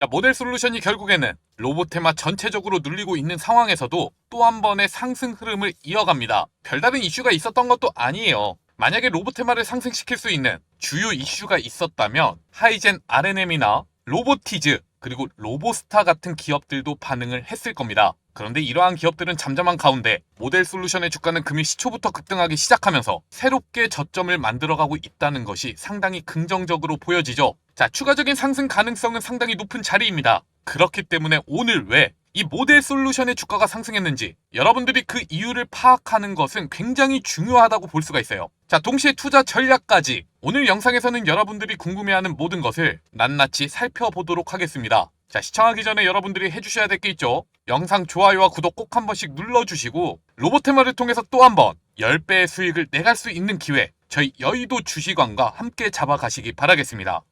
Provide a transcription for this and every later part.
자, 모델 솔루션이 결국에는 로보테마 전체적으로 눌리고 있는 상황에서도 또 한 번의 상승 흐름을 이어갑니다. 별다른 이슈가 있었던 것도 아니에요. 만약에 로보테마를 상승시킬 수 있는 주요 이슈가 있었다면 하이젠 RNM이나 로보티즈 그리고 로보스타 같은 기업들도 반응을 했을 겁니다. 그런데 이러한 기업들은 잠잠한 가운데 모델 솔루션의 주가는 금일 시초부터 급등하기 시작하면서 새롭게 저점을 만들어가고 있다는 것이 상당히 긍정적으로 보여지죠. 자, 추가적인 상승 가능성은 상당히 높은 자리입니다. 그렇기 때문에 오늘 왜 이 모델 솔루션의 주가가 상승했는지 여러분들이 그 이유를 파악하는 것은 굉장히 중요하다고 볼 수가 있어요. 자, 동시에 투자 전략까지 오늘 영상에서는 여러분들이 궁금해하는 모든 것을 낱낱이 살펴보도록 하겠습니다. 자, 시청하기 전에 여러분들이 해주셔야 될 게 있죠. 영상 좋아요와 구독 꼭 한 번씩 눌러주시고 로보테마를 통해서 또 한 번 10배의 수익을 내갈 수 있는 기회 저희 여의도 주식왕과 함께 잡아가시기 바라겠습니다.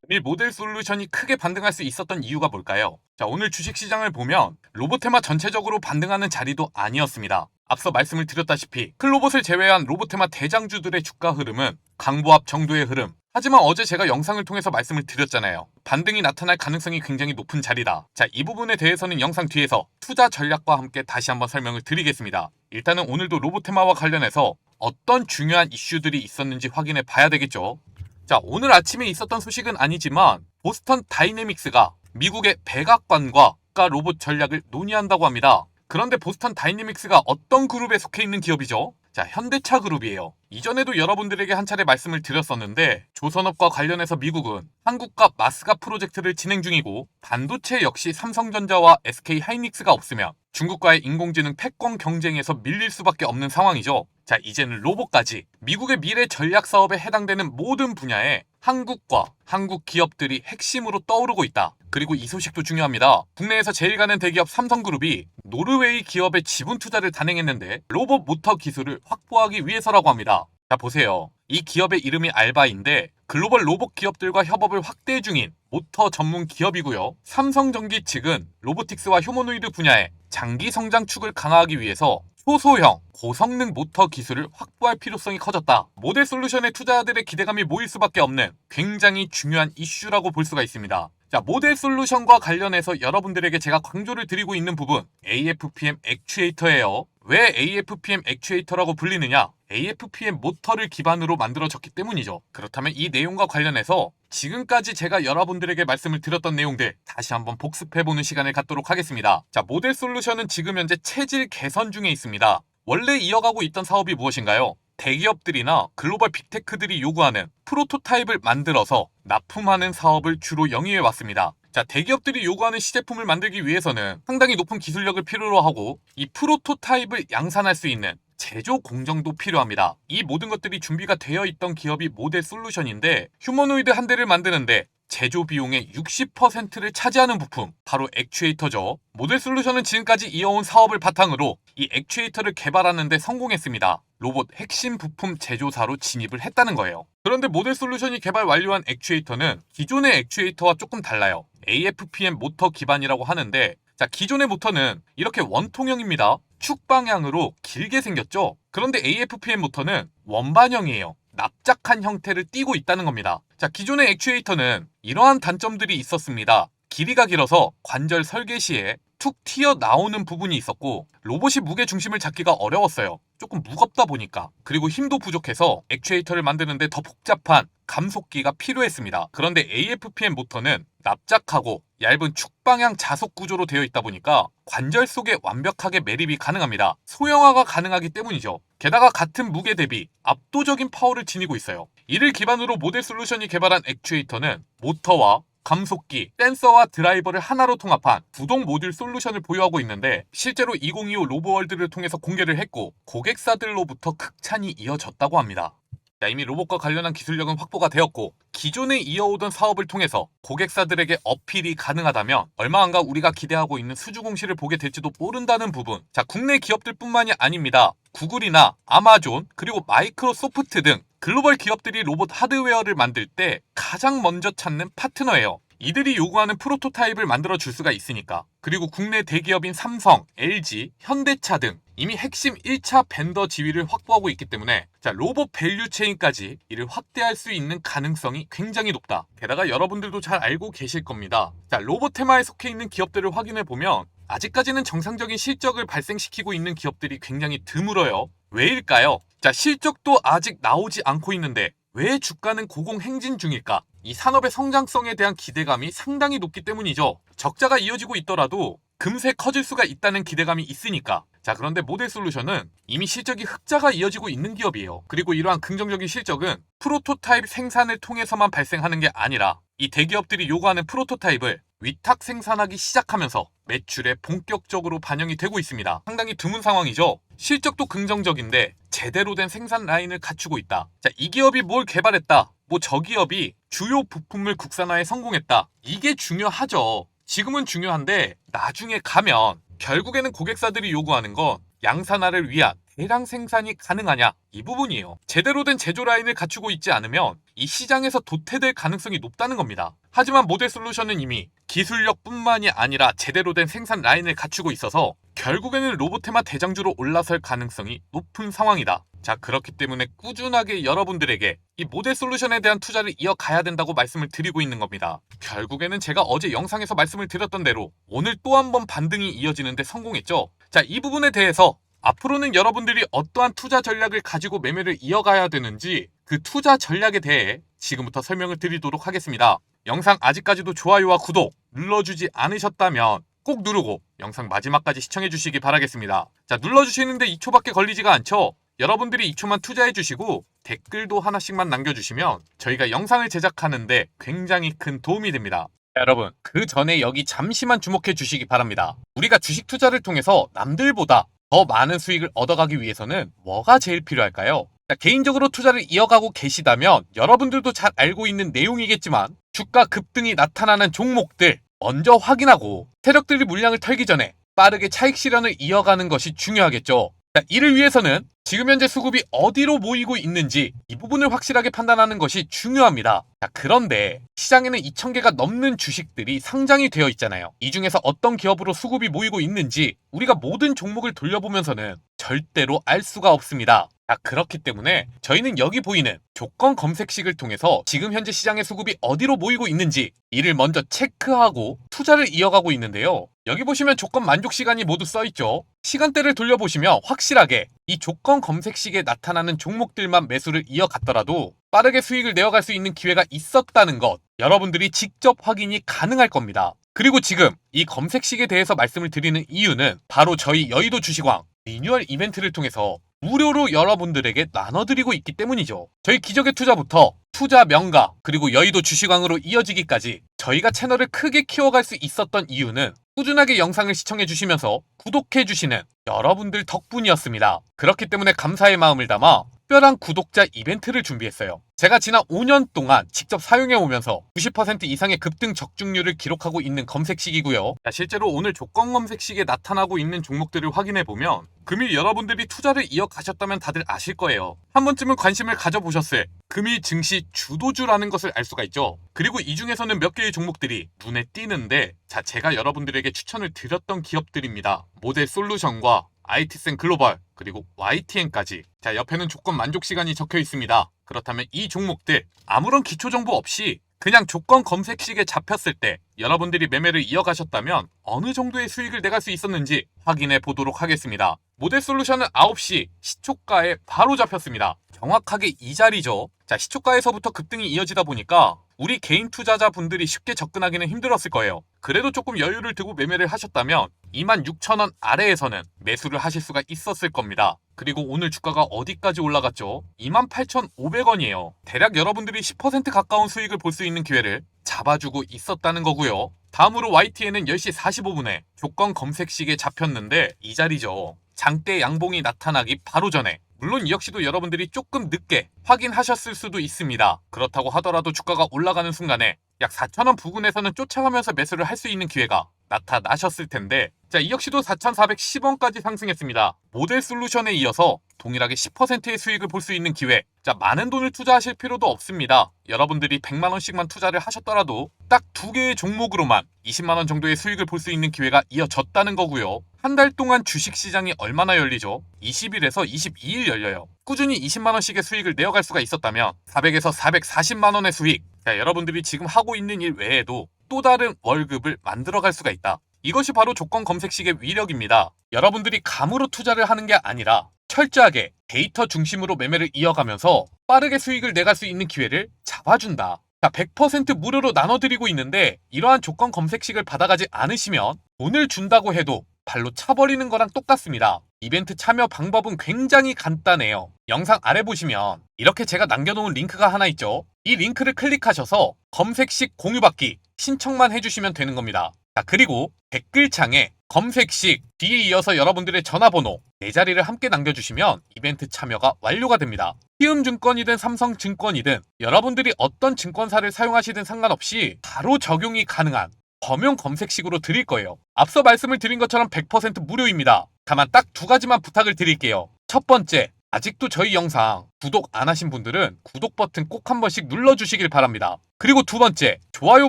금일 모델 솔루션이 크게 반등할 수 있었던 이유가 뭘까요? 자, 오늘 주식시장을 보면 로보테마 전체적으로 반등하는 자리도 아니었습니다. 앞서 말씀을 드렸다시피 클로봇을 제외한 로보테마 대장주들의 주가 흐름은 강보합 정도의 흐름. 하지만 어제 제가 영상을 통해서 말씀을 드렸잖아요. 반등이 나타날 가능성이 굉장히 높은 자리다. 자, 이 부분에 대해서는 영상 뒤에서 투자 전략과 함께 다시 한번 설명을 드리겠습니다. 일단은 오늘도 로보테마와 관련해서 어떤 중요한 이슈들이 있었는지 확인해 봐야 되겠죠. 자, 오늘 아침에 있었던 소식은 아니지만 보스턴 다이내믹스가 미국의 백악관과 국가 로봇 전략을 논의한다고 합니다. 그런데 보스턴 다이내믹스가 어떤 그룹에 속해 있는 기업이죠? 자, 현대차 그룹이에요. 이전에도 여러분들에게 한 차례 말씀을 드렸었는데 조선업과 관련해서 미국은 한국과 마스가 프로젝트를 진행 중이고 반도체 역시 삼성전자와 SK 하이닉스가 없으면 중국과의 인공지능 패권 경쟁에서 밀릴 수밖에 없는 상황이죠. 자, 이제는 로봇까지 미국의 미래 전략 사업에 해당되는 모든 분야에 한국과 한국 기업들이 핵심으로 떠오르고 있다. 그리고 이 소식도 중요합니다. 국내에서 제일 가는 대기업 삼성그룹이 노르웨이 기업의 지분 투자를 단행했는데 로봇 모터 기술을 확보하기 위해서라고 합니다. 자, 보세요. 이 기업의 이름이 알바인데 글로벌 로봇 기업들과 협업을 확대 중인 모터 전문 기업이고요. 삼성전기 측은 로보틱스와 휴머노이드 분야의 장기 성장 축을 강화하기 위해서 초소형, 고성능 모터 기술을 확보할 필요성이 커졌다. 모델 솔루션의 투자자들의 기대감이 모일 수밖에 없는 굉장히 중요한 이슈라고 볼 수가 있습니다. 자, 모델 솔루션과 관련해서 여러분들에게 제가 강조를 드리고 있는 부분 AFPM 액추에이터예요. 왜 AFPM 액추에이터라고 불리느냐? AFPM 모터를 기반으로 만들어졌기 때문이죠. 그렇다면 이 내용과 관련해서 지금까지 제가 여러분들에게 말씀을 드렸던 내용들 다시 한번 복습해보는 시간을 갖도록 하겠습니다. 자, 모델 솔루션은 지금 현재 체질 개선 중에 있습니다. 원래 이어가고 있던 사업이 무엇인가요? 대기업들이나 글로벌 빅테크들이 요구하는 프로토타입을 만들어서 납품하는 사업을 주로 영위해 왔습니다. 자, 대기업들이 요구하는 시제품을 만들기 위해서는 상당히 높은 기술력을 필요로 하고 이 프로토타입을 양산할 수 있는 제조 공정도 필요합니다. 이 모든 것들이 준비가 되어 있던 기업이 모델 솔루션인데 휴머노이드 한 대를 만드는데 제조 비용의 60%를 차지하는 부품, 바로 액추에이터죠. 모델 솔루션은 지금까지 이어온 사업을 바탕으로 이 액추에이터를 개발하는 데 성공했습니다. 로봇 핵심 부품 제조사로 진입을 했다는 거예요. 그런데 모델 솔루션이 개발 완료한 액추에이터는 기존의 액추에이터와 조금 달라요. AFPM 모터 기반이라고 하는데, 자, 기존의 모터는 이렇게 원통형입니다. 축 방향으로 길게 생겼죠. 그런데 AFPM 모터는 원반형이에요. 납작한 형태를 띠고 있다는 겁니다. 자, 기존의 액추에이터는 이러한 단점들이 있었습니다. 길이가 길어서 관절 설계 시에 툭 튀어나오는 부분이 있었고 로봇이 무게 중심을 잡기가 어려웠어요. 조금 무겁다 보니까. 그리고 힘도 부족해서 액추에이터를 만드는데 더 복잡한 감속기가 필요했습니다. 그런데 AFPM 모터는 납작하고 얇은 축방향 자석 구조로 되어 있다 보니까 관절 속에 완벽하게 매립이 가능합니다. 소형화가 가능하기 때문이죠. 게다가 같은 무게 대비 압도적인 파워를 지니고 있어요. 이를 기반으로 모델 솔루션이 개발한 액추에이터는 모터와 감속기, 센서와 드라이버를 하나로 통합한 구동 모듈 솔루션을 보유하고 있는데 실제로 2025 로보월드를 통해서 공개를 했고 고객사들로부터 극찬이 이어졌다고 합니다. 자, 이미 로봇과 관련한 기술력은 확보가 되었고 기존에 이어오던 사업을 통해서 고객사들에게 어필이 가능하다면 얼마 안가 우리가 기대하고 있는 수주 공시를 보게 될지도 모른다는 부분. 자, 국내 기업들뿐만이 아닙니다. 구글이나 아마존 그리고 마이크로소프트 등 글로벌 기업들이 로봇 하드웨어를 만들 때 가장 먼저 찾는 파트너예요. 이들이 요구하는 프로토타입을 만들어 줄 수가 있으니까. 그리고 국내 대기업인 삼성, LG, 현대차 등 이미 핵심 1차 벤더 지위를 확보하고 있기 때문에 로봇 밸류 체인까지 이를 확대할 수 있는 가능성이 굉장히 높다. 게다가 여러분들도 잘 알고 계실 겁니다. 로봇 테마에 속해 있는 기업들을 확인해 보면 아직까지는 정상적인 실적을 발생시키고 있는 기업들이 굉장히 드물어요. 왜일까요? 실적도 아직 나오지 않고 있는데 왜 주가는 고공행진 중일까? 이 산업의 성장성에 대한 기대감이 상당히 높기 때문이죠. 적자가 이어지고 있더라도 금세 커질 수가 있다는 기대감이 있으니까. 그런데 모델솔루션은 이미 실적이 흑자가 이어지고 있는 기업이에요. 그리고 이러한 긍정적인 실적은 프로토타입 생산을 통해서만 발생하는 게 아니라 이 대기업들이 요구하는 프로토타입을 위탁 생산하기 시작하면서 매출에 본격적으로 반영이 되고 있습니다. 상당히 드문 상황이죠. 실적도 긍정적인데 제대로 된 생산 라인을 갖추고 있다. 이 기업이 뭘 개발했다. 저 기업이 주요 부품을 국산화에 성공했다. 이게 중요하죠. 지금은 중요한데 나중에 가면 결국에는 고객사들이 요구하는 건 양산화를 위한 대량 생산이 가능하냐, 이 부분이에요. 제대로 된 제조 라인을 갖추고 있지 않으면 이 시장에서 도태될 가능성이 높다는 겁니다. 하지만 모델솔루션은 이미 기술력뿐만이 아니라 제대로 된 생산 라인을 갖추고 있어서 결국에는 로봇테마 대장주로 올라설 가능성이 높은 상황이다. 그렇기 때문에 꾸준하게 여러분들에게 이 모델솔루션에 대한 투자를 이어가야 된다고 말씀을 드리고 있는 겁니다. 결국에는 제가 어제 영상에서 말씀을 드렸던 대로 오늘 또 한 번 반등이 이어지는데 성공했죠. 이 부분에 대해서 앞으로는 여러분들이 어떠한 투자 전략을 가지고 매매를 이어가야 되는지 그 투자 전략에 대해 지금부터 설명을 드리도록 하겠습니다. 영상 아직까지도 좋아요와 구독 눌러주지 않으셨다면 꼭 누르고 영상 마지막까지 시청해 주시기 바라겠습니다. 눌러주시는데 2초밖에 걸리지가 않죠. 여러분들이 2초만 투자해 주시고 댓글도 하나씩만 남겨주시면 저희가 영상을 제작하는데 굉장히 큰 도움이 됩니다. 여러분, 그 전에 여기 잠시만 주목해 주시기 바랍니다. 우리가 주식 투자를 통해서 남들보다 더 많은 수익을 얻어가기 위해서는 뭐가 제일 필요할까요? 개인적으로 투자를 이어가고 계시다면 여러분들도 잘 알고 있는 내용이겠지만 주가 급등이 나타나는 종목들 먼저 확인하고 세력들이 물량을 털기 전에 빠르게 차익 실현을 이어가는 것이 중요하겠죠. 이를 위해서는 지금 현재 수급이 어디로 모이고 있는지 이 부분을 확실하게 판단하는 것이 중요합니다. 그런데 시장에는 2,000개가 넘는 주식들이 상장이 되어 있잖아요. 이 중에서 어떤 기업으로 수급이 모이고 있는지 우리가 모든 종목을 돌려보면서는 절대로 알 수가 없습니다. 그렇기 때문에 저희는 여기 보이는 조건 검색식을 통해서 지금 현재 시장의 수급이 어디로 모이고 있는지 이를 먼저 체크하고 투자를 이어가고 있는데요. 여기 보시면 조건 만족 시간이 모두 써있죠. 시간대를 돌려보시면 확실하게 이 조건 검색식에 나타나는 종목들만 매수를 이어갔더라도 빠르게 수익을 내어갈 수 있는 기회가 있었다는 것 여러분들이 직접 확인이 가능할 겁니다. 그리고 지금 이 검색식에 대해서 말씀을 드리는 이유는 바로 저희 여의도 주식왕 리뉴얼 이벤트를 통해서 무료로 여러분들에게 나눠드리고 있기 때문이죠. 저희 기적의 투자부터 투자 명가 그리고 여의도 주식왕으로 이어지기까지 저희가 채널을 크게 키워갈 수 있었던 이유는 꾸준하게 영상을 시청해 주시면서 구독해 주시는 여러분들 덕분이었습니다. 그렇기 때문에 감사의 마음을 담아 특별한 구독자 이벤트를 준비했어요. 제가 지난 5년 동안 직접 사용해 오면서 90% 이상의 급등 적중률을 기록하고 있는 검색식이고요. 실제로 오늘 조건 검색식에 나타나고 있는 종목들을 확인해 보면 금일 여러분들이 투자를 이어가셨다면 다들 아실 거예요. 한 번쯤은 관심을 가져보셨을 금일 증시 주도주라는 것을 알 수가 있죠. 그리고 이 중에서는 몇 개의 종목들이 눈에 띄는데 제가 여러분들에게 추천을 드렸던 기업들입니다. 모델솔루션과 IT센 글로벌 그리고 YTN까지. 옆에는 조건 만족 시간이 적혀 있습니다. 그렇다면 이 종목들 아무런 기초 정보 없이 그냥 조건 검색식에 잡혔을 때 여러분들이 매매를 이어가셨다면 어느 정도의 수익을 내갈 수 있었는지 확인해 보도록 하겠습니다. 모델솔루션은 9시 시초가에 바로 잡혔습니다. 정확하게 이 자리죠. 시초가에서부터 급등이 이어지다 보니까 우리 개인 투자자분들이 쉽게 접근하기는 힘들었을 거예요. 그래도 조금 여유를 두고 매매를 하셨다면 26,000원 아래에서는 매수를 하실 수가 있었을 겁니다. 그리고 오늘 주가가 어디까지 올라갔죠? 28,500원이에요. 대략 여러분들이 10% 가까운 수익을 볼 수 있는 기회를 잡아주고 있었다는 거고요. 다음으로 YTN은 10시 45분에 조건 검색식에 잡혔는데 이 자리죠. 장대 양봉이 나타나기 바로 전에 물론 이 역시도 여러분들이 조금 늦게 확인하셨을 수도 있습니다. 그렇다고 하더라도 주가가 올라가는 순간에 약 4,000원 부근에서는 쫓아가면서 매수를 할 수 있는 기회가 나타나셨을 텐데 이 역시도 4,410원까지 상승했습니다. 모델솔루션에 이어서 동일하게 10%의 수익을 볼 수 있는 기회 자, 많은 돈을 투자하실 필요도 없습니다. 여러분들이 100만원씩만 투자를 하셨더라도 딱 2개의 종목으로만 20만원 정도의 수익을 볼 수 있는 기회가 이어졌다는 거고요. 한 달 동안 주식시장이 얼마나 열리죠? 20일에서 22일 열려요. 꾸준히 20만원씩의 수익을 내어갈 수가 있었다면 400에서 440만원의 수익, 자, 여러분들이 지금 하고 있는 일 외에도 또 다른 월급을 만들어갈 수가 있다. 이것이 바로 조건 검색식의 위력입니다. 여러분들이 감으로 투자를 하는 게 아니라 철저하게 데이터 중심으로 매매를 이어가면서 빠르게 수익을 내갈 수 있는 기회를 잡아준다. 자, 100% 무료로 나눠드리고 있는데 이러한 조건 검색식을 받아가지 않으시면 돈을 준다고 해도 발로 차버리는 거랑 똑같습니다. 이벤트 참여 방법은 굉장히 간단해요. 영상 아래 보시면 이렇게 제가 남겨놓은 링크가 하나 있죠. 이 링크를 클릭하셔서 검색식 공유받기 신청만 해주시면 되는 겁니다. 자, 그리고 댓글창에 검색식 뒤에 이어서 여러분들의 전화번호 4자리를 함께 남겨주시면 이벤트 참여가 완료가 됩니다. 키움증권이든 삼성증권이든 여러분들이 어떤 증권사를 사용하시든 상관없이 바로 적용이 가능한 범용 검색식으로 드릴 거예요. 앞서 말씀을 드린 것처럼 100% 무료입니다. 다만 딱 2가지만 부탁을 드릴게요. 첫 번째, 아직도 저희 영상 구독 안 하신 분들은 구독 버튼 꼭 한 번씩 눌러주시길 바랍니다. 그리고 두 번째, 좋아요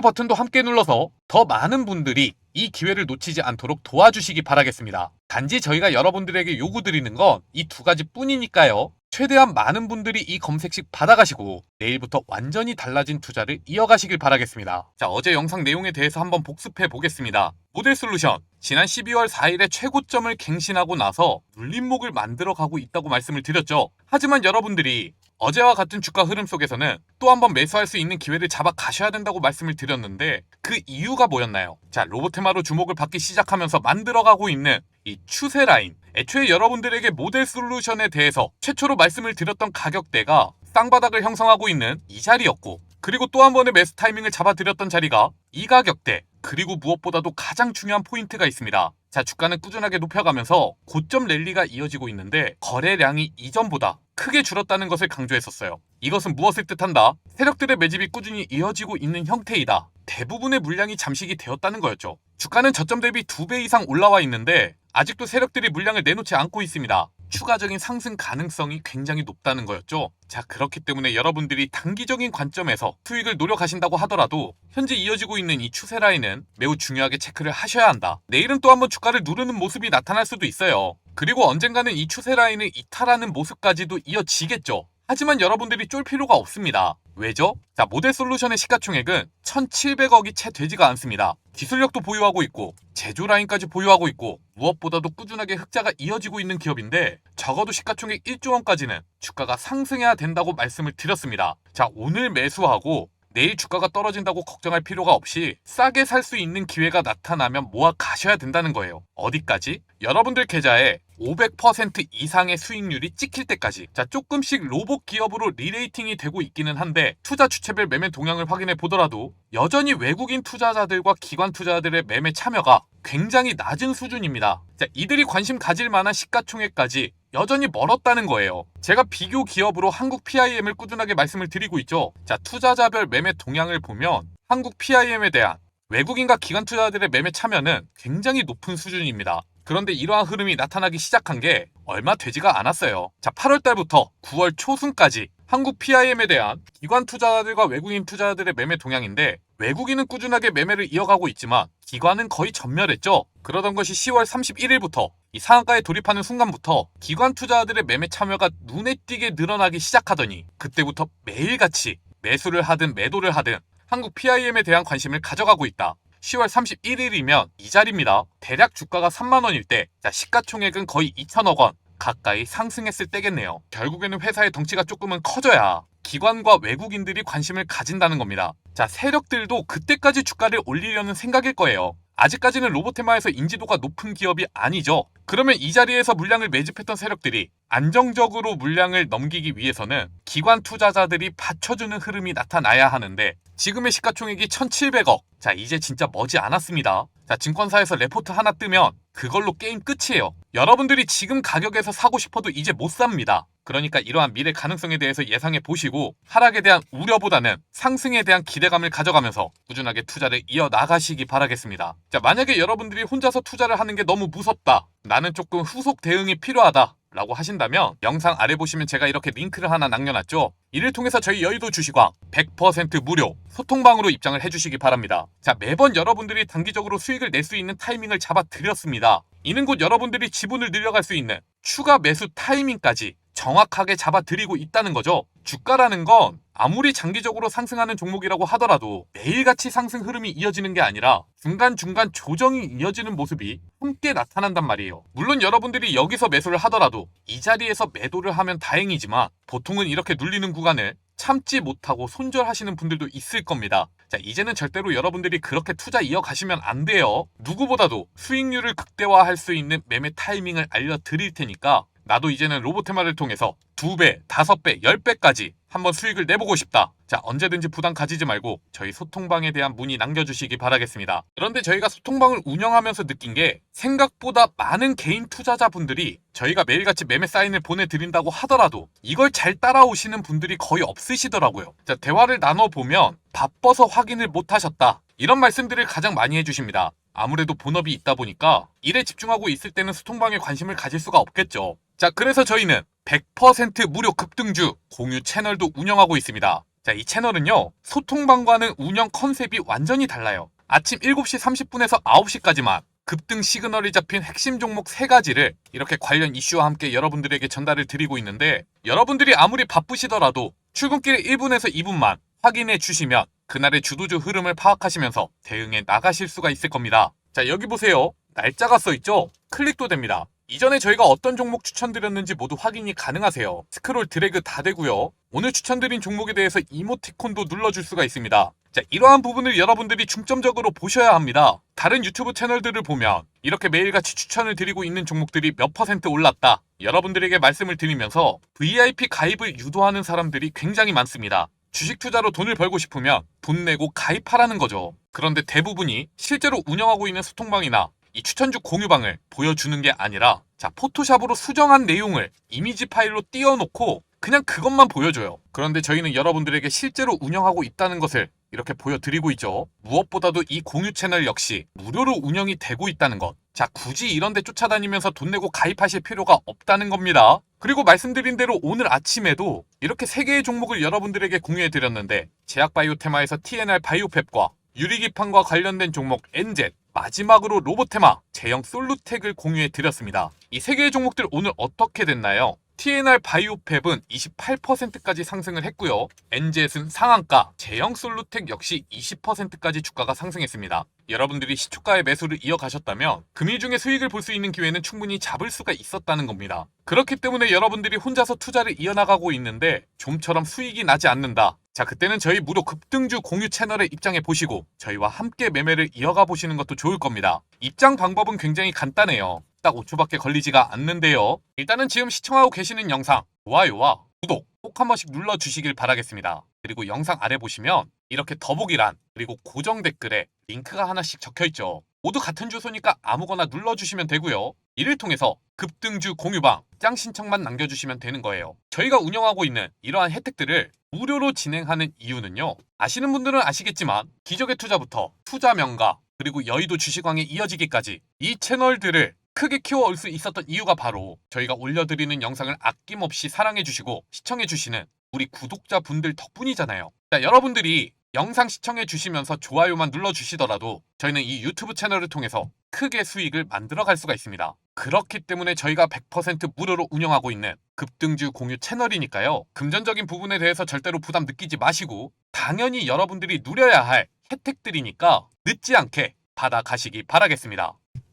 버튼도 함께 눌러서 더 많은 분들이 이 기회를 놓치지 않도록 도와주시기 바라겠습니다. 단지 저희가 여러분들에게 요구드리는 건 이 2가지 뿐이니까요. 최대한 많은 분들이 이 검색식 받아가시고 내일부터 완전히 달라진 투자를 이어가시길 바라겠습니다. 자, 어제 영상 내용에 대해서 한번 복습해 보겠습니다. 모델솔루션, 지난 12월 4일에 최고점을 갱신하고 나서 눌림목을 만들어가고 있다고 말씀을 드렸죠. 하지만 여러분들이 어제와 같은 주가 흐름 속에서는 또 한번 매수할 수 있는 기회를 잡아 가셔야 된다고 말씀을 드렸는데 그 이유가 뭐였나요? 자, 로보테마로 주목을 받기 시작하면서 만들어가고 있는 이 추세 라인, 애초에 여러분들에게 모델솔루션에 대해서 최초로 말씀을 드렸던 가격대가 쌍바닥을 형성하고 있는 이 자리였고, 그리고 또 한 번의 매수 타이밍을 잡아드렸던 자리가 이 가격대, 그리고 무엇보다도 가장 중요한 포인트가 있습니다. 자, 주가는 꾸준하게 높여가면서 고점 랠리가 이어지고 있는데 거래량이 이전보다 크게 줄었다는 것을 강조했었어요. 이것은 무엇을 뜻한다? 세력들의 매집이 꾸준히 이어지고 있는 형태이다. 대부분의 물량이 잠식이 되었다는 거였죠. 주가는 저점 대비 2배 이상 올라와 있는데 아직도 세력들이 물량을 내놓지 않고 있습니다. 추가적인 상승 가능성이 굉장히 높다는 거였죠. 자, 그렇기 때문에 여러분들이 단기적인 관점에서 수익을 노려가신다고 하더라도 현재 이어지고 있는 이 추세 라인은 매우 중요하게 체크를 하셔야 한다. 내일은 또 한번 주가를 누르는 모습이 나타날 수도 있어요. 그리고 언젠가는 이 추세 라인을 이탈하는 모습까지도 이어지겠죠. 하지만 여러분들이 쫄 필요가 없습니다. 왜죠? 자, 모델솔루션의 시가총액은 1,700억이 채 되지가 않습니다. 기술력도 보유하고 있고 제조 라인까지 보유하고 있고 무엇보다도 꾸준하게 흑자가 이어지고 있는 기업인데 적어도 시가총액 1조 원까지는 주가가 상승해야 된다고 말씀을 드렸습니다. 자, 오늘 매수하고 내일 주가가 떨어진다고 걱정할 필요가 없이 싸게 살 수 있는 기회가 나타나면 모아 가셔야 된다는 거예요. 어디까지? 여러분들 계좌에 500% 이상의 수익률이 찍힐 때까지. 자, 조금씩 로봇 기업으로 리레이팅이 되고 있기는 한데 투자 주체별 매매 동향을 확인해 보더라도 여전히 외국인 투자자들과 기관 투자자들의 매매 참여가 굉장히 낮은 수준입니다. 자, 이들이 관심 가질 만한 시가총액까지 여전히 멀었다는 거예요. 제가 비교 기업으로 한국 PIM을 꾸준하게 말씀을 드리고 있죠. 자, 투자자별 매매 동향을 보면 한국 PIM에 대한 외국인과 기관 투자자들의 매매 참여는 굉장히 높은 수준입니다. 그런데 이러한 흐름이 나타나기 시작한 게 얼마 되지가 않았어요. 자, 8월 달부터 9월 초순까지 한국 PIM에 대한 기관 투자자들과 외국인 투자자들의 매매 동향인데 외국인은 꾸준하게 매매를 이어가고 있지만 기관은 거의 전멸했죠. 그러던 것이 10월 31일부터 이 상한가에 돌입하는 순간부터 기관 투자자들의 매매 참여가 눈에 띄게 늘어나기 시작하더니 그때부터 매일같이 매수를 하든 매도를 하든 한국 PIM에 대한 관심을 가져가고 있다. 10월 31일이면 이 자리입니다. 대략 주가가 3만원일 때, 자, 시가총액은 거의 2천억 원 가까이 상승했을 때겠네요. 결국에는 회사의 덩치가 조금은 커져야 기관과 외국인들이 관심을 가진다는 겁니다. 자, 세력들도 그때까지 주가를 올리려는 생각일 거예요. 아직까지는 로보테마에서 인지도가 높은 기업이 아니죠. 그러면 이 자리에서 물량을 매집했던 세력들이 안정적으로 물량을 넘기기 위해서는 기관 투자자들이 받쳐주는 흐름이 나타나야 하는데 지금의 시가총액이 1,700억. 자, 이제 진짜 머지 않았습니다. 자, 증권사에서 레포트 하나 뜨면 그걸로 게임 끝이에요. 여러분들이 지금 가격에서 사고 싶어도 이제 못 삽니다. 그러니까 이러한 미래 가능성에 대해서 예상해 보시고 하락에 대한 우려보다는 상승에 대한 기대감을 가져가면서 꾸준하게 투자를 이어나가시기 바라겠습니다. 자, 만약에 여러분들이 혼자서 투자를 하는 게 너무 무섭다, 나는 조금 후속 대응이 필요하다 라고 하신다면 영상 아래 보시면 제가 이렇게 링크를 하나 남겨놨죠. 이를 통해서 저희 여의도 주식왕 100% 무료 소통방으로 입장을 해주시기 바랍니다. 자, 매번 여러분들이 단기적으로 수익을 낼 수 있는 타이밍을 잡아드렸습니다. 이는 곧 여러분들이 지분을 늘려갈 수 있는 추가 매수 타이밍까지 정확하게 잡아드리고 있다는 거죠. 주가라는 건 아무리 장기적으로 상승하는 종목이라고 하더라도 매일같이 상승 흐름이 이어지는 게 아니라 중간중간 조정이 이어지는 모습이 함께 나타난단 말이에요. 물론 여러분들이 여기서 매수를 하더라도 이 자리에서 매도를 하면 다행이지만 보통은 이렇게 눌리는 구간을 참지 못하고 손절하시는 분들도 있을 겁니다. 자, 이제는 절대로 여러분들이 그렇게 투자 이어가시면 안 돼요. 누구보다도 수익률을 극대화할 수 있는 매매 타이밍을 알려드릴 테니까 나도 이제는 로보테마를 통해서 2배, 5배, 10배까지 한번 수익을 내보고 싶다. 자, 언제든지 부담 가지지 말고 저희 소통방에 대한 문의 남겨주시기 바라겠습니다. 그런데 저희가 소통방을 운영하면서 느낀 게 생각보다 많은 개인 투자자분들이 저희가 매일같이 매매 사인을 보내드린다고 하더라도 이걸 잘 따라오시는 분들이 거의 없으시더라고요. 자, 대화를 나눠보면 바빠서 확인을 못하셨다. 이런 말씀들을 가장 많이 해주십니다. 아무래도 본업이 있다 보니까 일에 집중하고 있을 때는 소통방에 관심을 가질 수가 없겠죠. 자, 그래서 저희는 100% 무료 급등주 공유 채널도 운영하고 있습니다. 자, 이 채널은요, 소통방과는 운영 컨셉이 완전히 달라요. 아침 7시 30분에서 9시까지만 급등 시그널이 잡힌 핵심 종목 3가지를 이렇게 관련 이슈와 함께 여러분들에게 전달을 드리고 있는데, 여러분들이 아무리 바쁘시더라도 출근길에 1분에서 2분만 확인해 주시면 그날의 주도주 흐름을 파악하시면서 대응해 나가실 수가 있을 겁니다. 자, 여기 보세요. 날짜가 써있죠? 클릭도 됩니다. 이전에 저희가 어떤 종목 추천드렸는지 모두 확인이 가능하세요. 스크롤 드래그 다 되고요. 오늘 추천드린 종목에 대해서 이모티콘도 눌러줄 수가 있습니다. 자, 이러한 부분을 여러분들이 중점적으로 보셔야 합니다. 다른 유튜브 채널들을 보면 이렇게 매일같이 추천을 드리고 있는 종목들이 몇 % 올랐다, 여러분들에게 말씀을 드리면서 VIP 가입을 유도하는 사람들이 굉장히 많습니다. 주식 투자로 돈을 벌고 싶으면 돈 내고 가입하라는 거죠. 그런데 대부분이 실제로 운영하고 있는 소통방이나 이 추천주 공유방을 보여주는 게 아니라, 자, 포토샵으로 수정한 내용을 이미지 파일로 띄워놓고 그냥 그것만 보여줘요. 그런데 저희는 여러분들에게 실제로 운영하고 있다는 것을 이렇게 보여드리고 있죠. 무엇보다도 이 공유 채널 역시 무료로 운영이 되고 있다는 것. 자, 굳이 이런 데 쫓아다니면서 돈 내고 가입하실 필요가 없다는 겁니다. 그리고 말씀드린 대로 오늘 아침에도 이렇게 3개의 종목을 여러분들에게 공유해드렸는데, 제약바이오 테마에서 TNR 바이오펩과 유리기판과 관련된 종목 NZ, 마지막으로 로보테마, 제형 솔루텍을 공유해드렸습니다. 이 3개의 종목들 오늘 어떻게 됐나요? TNR 바이오펩은 28%까지 상승을 했고요. NZ은 상한가, 제형 솔루텍 역시 20%까지 주가가 상승했습니다. 여러분들이 시초가의 매수를 이어가셨다면 금일 중에 수익을 볼 수 있는 기회는 충분히 잡을 수가 있었다는 겁니다. 그렇기 때문에 여러분들이 혼자서 투자를 이어나가고 있는데 좀처럼 수익이 나지 않는다. 자, 그때는 저희 무료 급등주 공유 채널에 입장해 보시고 저희와 함께 매매를 이어가 보시는 것도 좋을 겁니다. 입장 방법은 굉장히 간단해요. 딱 5초밖에 걸리지가 않는데요. 일단은 지금 시청하고 계시는 영상 좋아요와 구독 꼭 한 번씩 눌러주시길 바라겠습니다. 그리고 영상 아래 보시면 이렇게 더보기란 그리고 고정 댓글에 링크가 하나씩 적혀있죠. 모두 같은 주소니까 아무거나 눌러주시면 되고요. 이를 통해서 급등주 공유방 입장 신청만 남겨주시면 되는 거예요. 저희가 운영하고 있는 이러한 혜택들을 무료로 진행하는 이유는요, 아시는 분들은 아시겠지만 기적의 투자부터 투자 명가 그리고 여의도 주식왕에 이어지기까지 이 채널들을 크게 키워올 수 있었던 이유가 바로 저희가 올려드리는 영상을 아낌없이 사랑해주시고 시청해주시는 우리 구독자분들 덕분이잖아요. 자, 여러분들이 영상 시청해주시면서 좋아요만 눌러주시더라도 저희는 이 유튜브 채널을 통해서 크게 수익을 만들어갈 수가 있습니다. 그렇기 때문에 저희가 100% 무료로 운영하고 있는 급등주 공유 채널이니까요. 금전적인 부분에 대해서 절대로 부담 느끼지 마시고 당연히 여러분들이 누려야 할 혜택들이니까 늦지 않게 받아가시기 바라겠습니다.